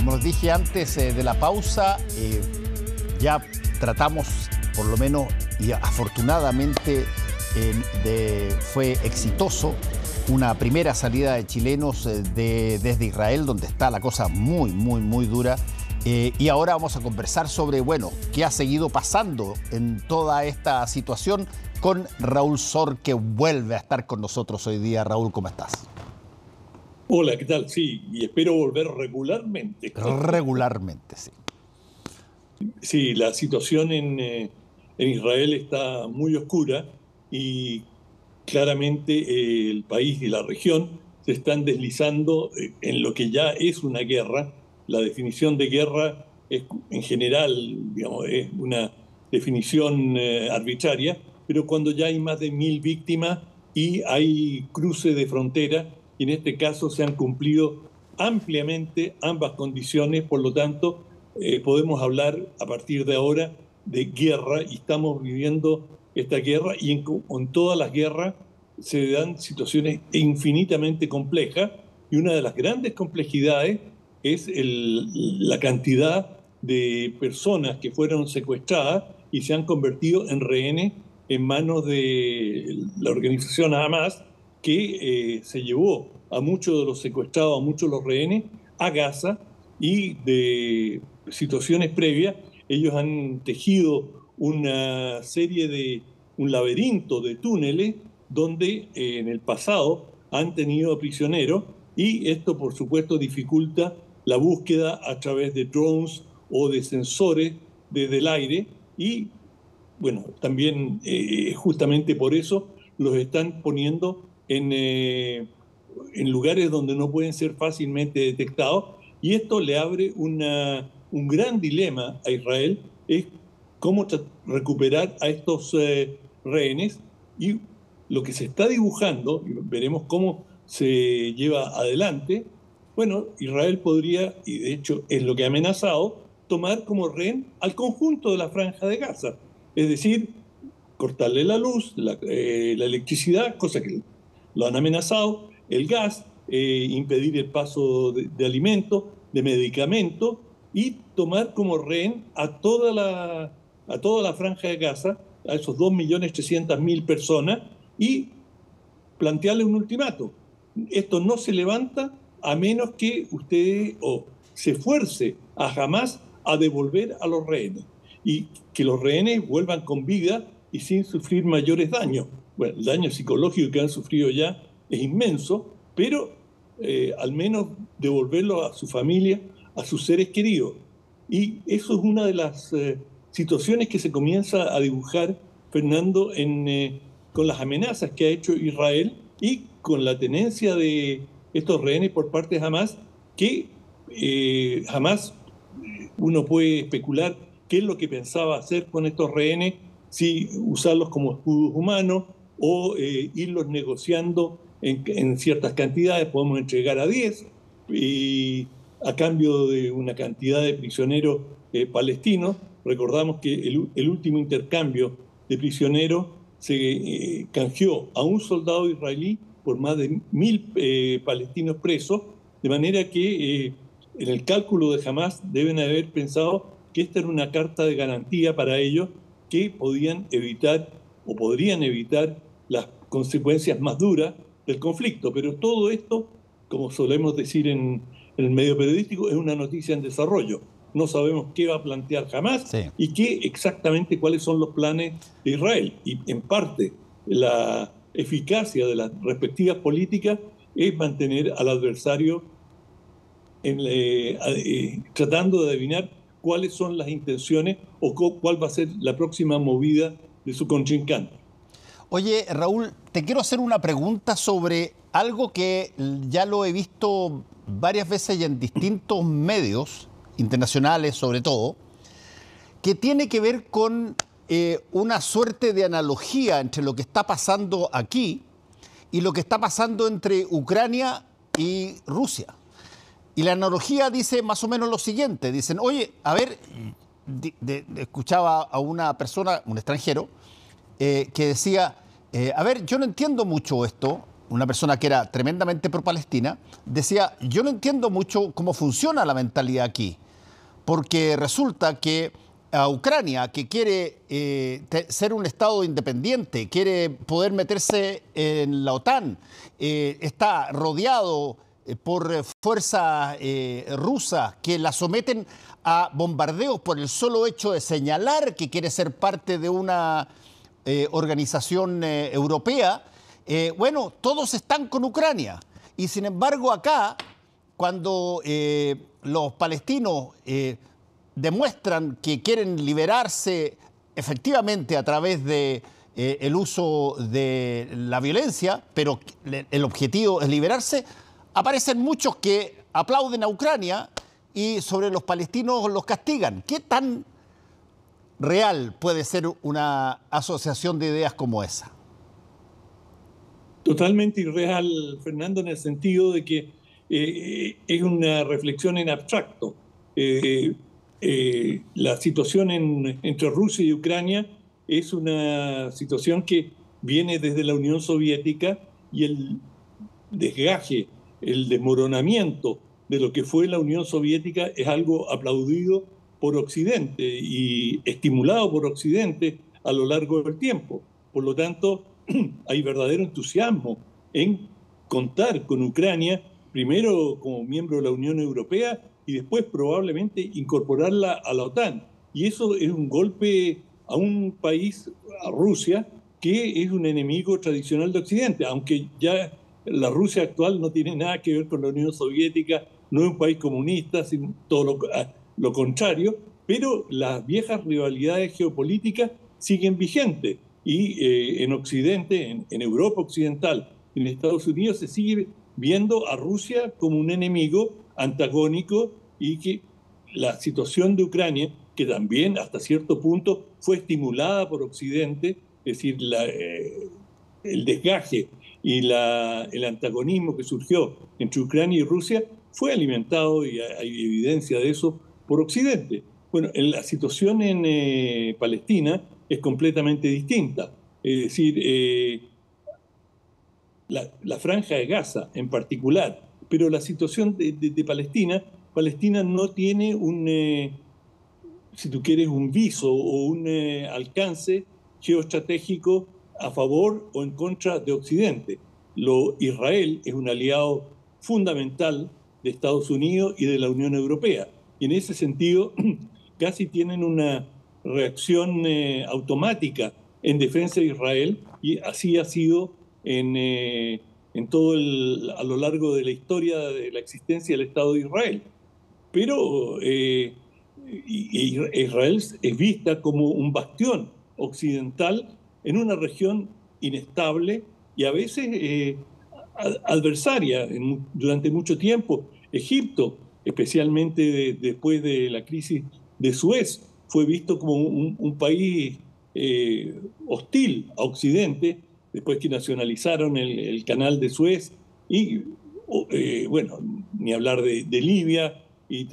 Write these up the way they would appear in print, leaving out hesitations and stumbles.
Como les dije antes de la pausa, ya tratamos, por lo menos, y afortunadamente fue exitoso, una primera salida de chilenos desde Israel, donde está la cosa muy, muy, muy dura. Y ahora vamos a conversar sobre, bueno, qué ha seguido pasando en toda esta situación con Raúl Sor, que vuelve a estar con nosotros hoy día. Raúl, ¿cómo estás? Hola, ¿qué tal? Sí, y espero volver regularmente. Regularmente, sí. Sí, la situación en Israel está muy oscura y claramente el país y la región se están deslizando en lo que ya es una guerra. La definición de guerra es, en general, digamos, es una definición arbitraria, pero cuando ya hay más de 1.000 víctimas y hay cruce de frontera, y en este caso se han cumplido ampliamente ambas condiciones, por lo tanto, podemos hablar a partir de ahora de guerra y estamos viviendo esta guerra y en todas las guerras se dan situaciones infinitamente complejas y una de las grandes complejidades es la cantidad de personas que fueron secuestradas y se han convertido en rehenes en manos de la organización Hamas, que se llevó a muchos de los secuestrados, a muchos de los rehenes, a Gaza, y de situaciones previas ellos han tejido una serie un laberinto de túneles donde en el pasado han tenido prisioneros, y esto por supuesto dificulta la búsqueda a través de drones o de sensores desde el aire, y bueno, también justamente por eso los están poniendo en lugares donde no pueden ser fácilmente detectados, y esto le abre un gran dilema a Israel, es cómo recuperar a estos rehenes, y lo que se está dibujando, y veremos cómo se lleva adelante. Bueno, Israel podría, y de hecho es lo que ha amenazado, tomar como rehén al conjunto de la Franja de Gaza, es decir, cortarle la luz, la electricidad, cosa que lo han amenazado, el gas, impedir el paso de alimentos, de medicamentos, y tomar como rehén a toda la Franja de Gaza, a esos 2.300.000 personas, y plantearle un ultimato. Esto no se levanta a menos que usted se esfuerce a Hamas a devolver a los rehenes y que los rehenes vuelvan con vida y sin sufrir mayores daños. Bueno, el daño psicológico que han sufrido ya es inmenso, pero al menos devolverlo a su familia, a sus seres queridos. Y eso es una de las situaciones que se comienza a dibujar, Fernando, con las amenazas que ha hecho Israel y con la tenencia de estos rehenes por parte de Hamas, que Hamas, uno puede especular qué es lo que pensaba hacer con estos rehenes, si usarlos como escudos humanos o irlos negociando en ciertas cantidades. Podemos entregar a 10 y a cambio de una cantidad de prisioneros palestinos. Recordamos que el último intercambio de prisioneros se canjeó a un soldado israelí por más de 1.000 palestinos presos, de manera que en el cálculo de Hamas deben haber pensado que esta era una carta de garantía para ellos, que podían evitar o podrían evitar las consecuencias más duras del conflicto. Pero todo esto, como solemos decir en el medio periodístico, es una noticia en desarrollo. No sabemos qué va a plantear Hamas, sí, y cuáles son los planes de Israel. Y en parte la eficacia de las respectivas políticas es mantener al adversario tratando de adivinar cuáles son las intenciones o cuál va a ser la próxima movida de su contrincante. Oye, Raúl, te quiero hacer una pregunta sobre algo que ya lo he visto varias veces y en distintos medios internacionales sobre todo, que tiene que ver con una suerte de analogía entre lo que está pasando aquí y lo que está pasando entre Ucrania y Rusia. Y la analogía dice más o menos lo siguiente. Dicen, oye, a ver, escuchaba a una persona, un extranjero, que decía, a ver, yo no entiendo mucho esto, una persona que era tremendamente pro-palestina, decía, yo no entiendo mucho cómo funciona la mentalidad aquí, porque resulta que a Ucrania, que quiere ser un Estado independiente, quiere poder meterse en la OTAN, está rodeado por fuerzas rusas que la someten a bombardeos por el solo hecho de señalar que quiere ser parte de una organización europea. Bueno, todos están con Ucrania. Y sin embargo acá, cuando los palestinos demuestran que quieren liberarse efectivamente a través de el uso de la violencia, pero el objetivo es liberarse, aparecen muchos que aplauden a Ucrania y sobre los palestinos los castigan. ¿Qué tan real puede ser una asociación de ideas como esa? Totalmente irreal, Fernando, en el sentido de que es una reflexión en abstracto. La situación entre Rusia y Ucrania es una situación que viene desde la Unión Soviética, y el desgaje, el desmoronamiento de lo que fue la Unión Soviética es algo aplaudido por Occidente y estimulado por Occidente a lo largo del tiempo. Por lo tanto, hay verdadero entusiasmo en contar con Ucrania, primero como miembro de la Unión Europea y después probablemente incorporarla a la OTAN. Y eso es un golpe a un país, a Rusia, que es un enemigo tradicional de Occidente, aunque ya la Rusia actual no tiene nada que ver con la Unión Soviética, no es un país comunista, sino todo lo contrario, pero las viejas rivalidades geopolíticas siguen vigentes. Y en Occidente, en Europa Occidental, en Estados Unidos, se sigue viendo a Rusia como un enemigo antagónico, y que la situación de Ucrania, que también hasta cierto punto fue estimulada por Occidente, es decir, el desgaje y el antagonismo que surgió entre Ucrania y Rusia, fue alimentado, y hay evidencia de eso, por Occidente. Bueno, la situación en Palestina es completamente distinta. Es decir, la franja de Gaza en particular, pero la situación de Palestina no tiene si tú quieres, un viso o un alcance geoestratégico a favor o en contra de Occidente. Israel es un aliado fundamental de Estados Unidos y de la Unión Europea. Y en ese sentido, casi tienen una reacción automática en defensa de Israel, y así ha sido en todo a lo largo de la historia de la existencia del Estado de Israel. Pero Israel es vista como un bastión occidental en una región inestable y a veces adversaria durante mucho tiempo. Egipto, especialmente después de la crisis de Suez, fue visto como un país hostil a Occidente, después que nacionalizaron el canal de Suez, y bueno, ni hablar de Libia y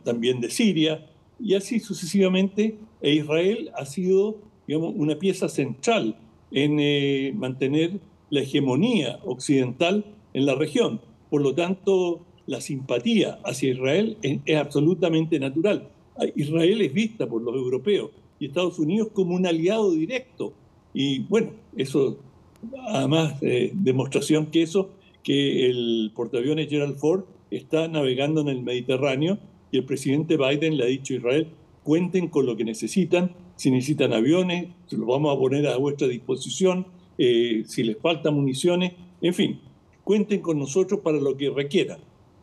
también de Siria, y así sucesivamente. E Israel ha sido, digamos, una pieza central en mantener la hegemonía occidental en la región. Por lo tanto, la simpatía hacia Israel es absolutamente natural. Israel es vista por los europeos y Estados Unidos como un aliado directo. Y bueno, eso, además, demostración que el portaaviones Gerald Ford está navegando en el Mediterráneo, y el presidente Biden le ha dicho a Israel: cuenten con lo que necesitan. Si necesitan aviones, se los vamos a poner a vuestra disposición. Si les falta municiones, en fin, cuenten con nosotros para lo que requieran.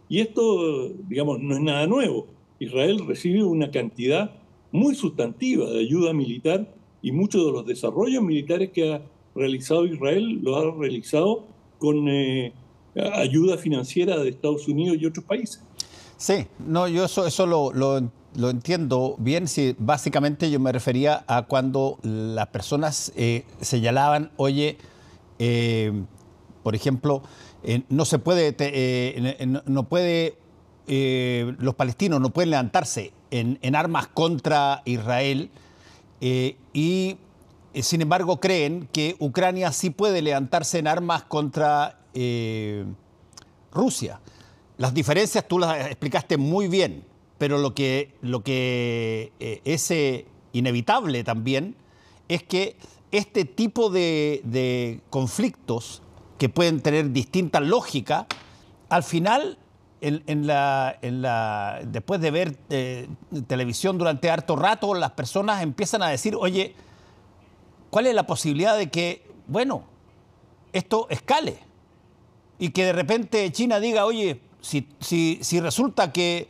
Y esto, digamos, no es nada nuevo. Israel recibe una cantidad muy sustantiva de ayuda militar, y muchos de los desarrollos militares que ha realizado Israel los ha realizado con ayuda financiera de Estados Unidos y otros países. Sí, no, yo eso lo entiendo bien. Sí, básicamente yo me refería a cuando las personas señalaban, oye, por ejemplo, no se puede, los palestinos no pueden levantarse en armas contra Israel, y sin embargo creen que Ucrania sí puede levantarse en armas contra Rusia. Las diferencias tú las explicaste muy bien, pero lo que es inevitable también es que este tipo de conflictos que pueden tener distintas lógicas, al final, después de ver televisión durante harto rato, las personas empiezan a decir, oye, ¿cuál es la posibilidad de que, bueno, esto escale? Y que de repente China diga, oye, si resulta que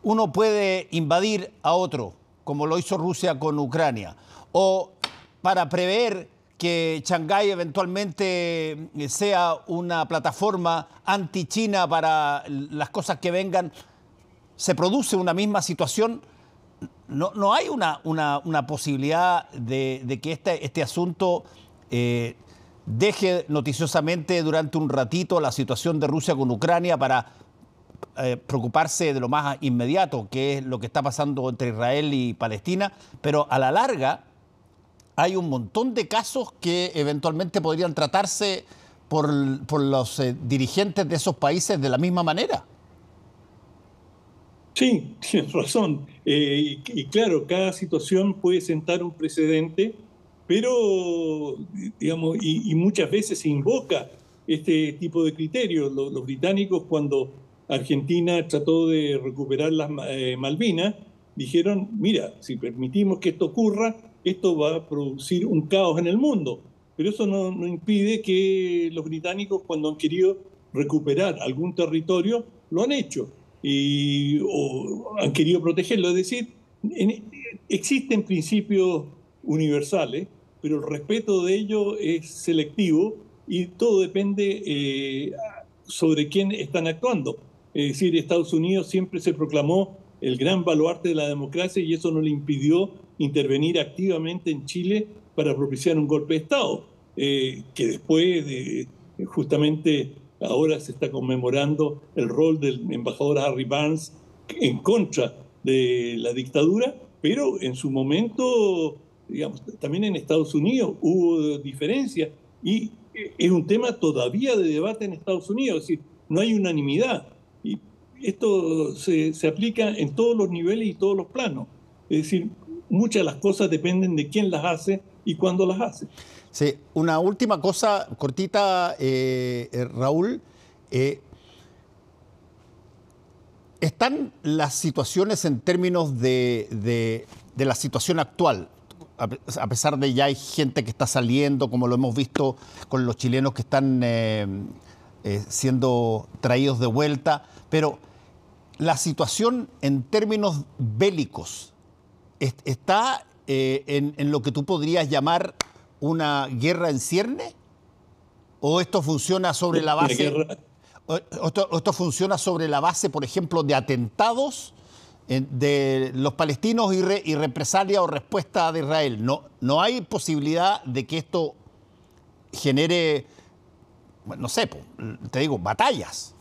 uno puede invadir a otro, como lo hizo Rusia con Ucrania, o para prever que Shanghái eventualmente sea una plataforma anti-China para las cosas que vengan, se produce una misma situación. No hay una posibilidad de que este asunto deje noticiosamente durante un ratito la situación de Rusia con Ucrania para preocuparse de lo más inmediato, que es lo que está pasando entre Israel y Palestina, pero a la larga hay un montón de casos que eventualmente podrían tratarse por los dirigentes de esos países de la misma manera. Sí, tienes razón. Y claro, cada situación puede sentar un precedente, pero, digamos, y muchas veces se invoca este tipo de criterios. Los británicos, cuando Argentina trató de recuperar las Malvinas, dijeron, mira, si permitimos que esto ocurra, esto va a producir un caos en el mundo. Pero eso no impide que los británicos, cuando han querido recuperar algún territorio, lo han hecho o han querido protegerlo. Es decir, existen principios universales, pero el respeto de ellos es selectivo y todo depende sobre quién están actuando. Es decir, Estados Unidos siempre se proclamó el gran baluarte de la democracia y eso no le impidió intervenir activamente en Chile para propiciar un golpe de Estado, que después justamente ahora se está conmemorando el rol del embajador Harry Barnes en contra de la dictadura, pero en su momento, digamos, también en Estados Unidos hubo diferencias y es un tema todavía de debate en Estados Unidos, es decir, no hay unanimidad. Y esto se aplica en todos los niveles y todos los planos. Es decir, muchas de las cosas dependen de quién las hace y cuándo las hace. Sí, una última cosa cortita, Raúl. ¿Están las situaciones en términos de la situación actual? A pesar de ya hay gente que está saliendo, como lo hemos visto con los chilenos que están siendo traídos de vuelta, pero la situación en términos bélicos está en lo que tú podrías llamar una guerra en cierne, o esto funciona sobre la base, esto funciona sobre la base, por ejemplo, de atentados de los palestinos y represalia o respuesta de Israel. No hay posibilidad de que esto genere, no sé, te digo, batallas.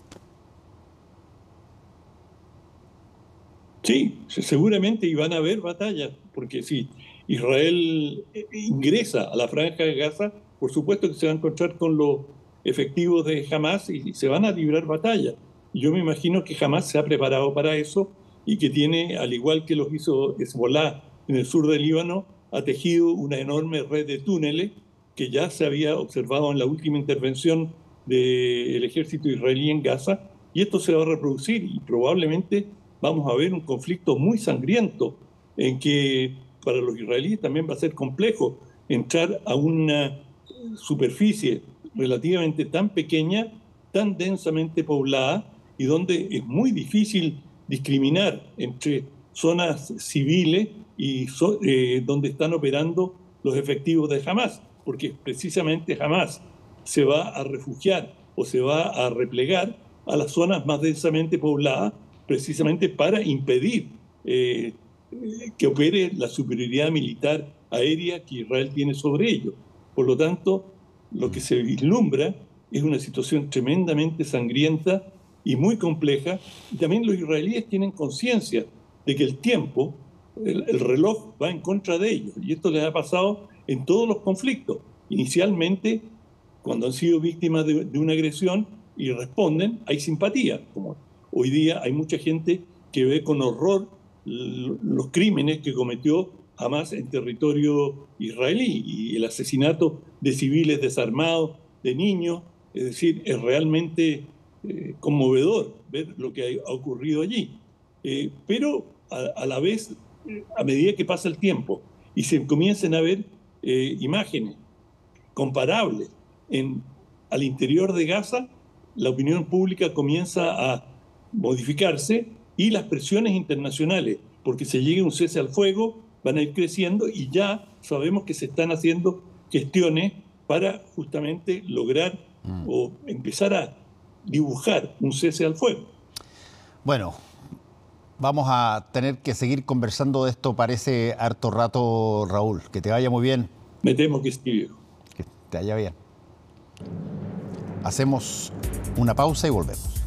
Sí, seguramente y van a haber batallas, porque si Israel ingresa a la Franja de Gaza, por supuesto que se va a encontrar con los efectivos de Hamas y se van a librar batallas. Yo me imagino que Hamas se ha preparado para eso y que tiene, al igual que lo hizo Hezbollah en el sur del Líbano, ha tejido una enorme red de túneles que ya se había observado en la última intervención del ejército israelí en Gaza, y esto se va a reproducir y probablemente vamos a ver un conflicto muy sangriento en que para los israelíes también va a ser complejo entrar a una superficie relativamente tan pequeña, tan densamente poblada y donde es muy difícil discriminar entre zonas civiles y donde están operando los efectivos de Hamas, porque precisamente Hamas se va a refugiar o se va a replegar a las zonas más densamente pobladas precisamente para impedir que opere la superioridad militar aérea que Israel tiene sobre ellos. Por lo tanto, lo que se vislumbra es una situación tremendamente sangrienta y muy compleja. Y también los israelíes tienen conciencia de que el tiempo, el reloj va en contra de ellos. Y esto les ha pasado en todos los conflictos. Inicialmente cuando han sido víctimas de una agresión y responden, hay simpatía. Como hoy día hay mucha gente que ve con horror los crímenes que cometió Hamás en territorio israelí y el asesinato de civiles desarmados, de niños. Es decir, es realmente conmovedor ver lo que ha ocurrido allí. Pero a la vez, a medida que pasa el tiempo y se comiencen a ver imágenes comparables al interior de Gaza, la opinión pública comienza a modificarse y las presiones internacionales, porque se llegue a un cese al fuego, van a ir creciendo y ya sabemos que se están haciendo gestiones para justamente lograr o empezar a dibujar un cese al fuego. Bueno, vamos a tener que seguir conversando de esto, parece harto rato, Raúl. Que te vaya muy bien. Me temo que sí, viejo. Que te vaya bien. Hacemos una pausa y volvemos.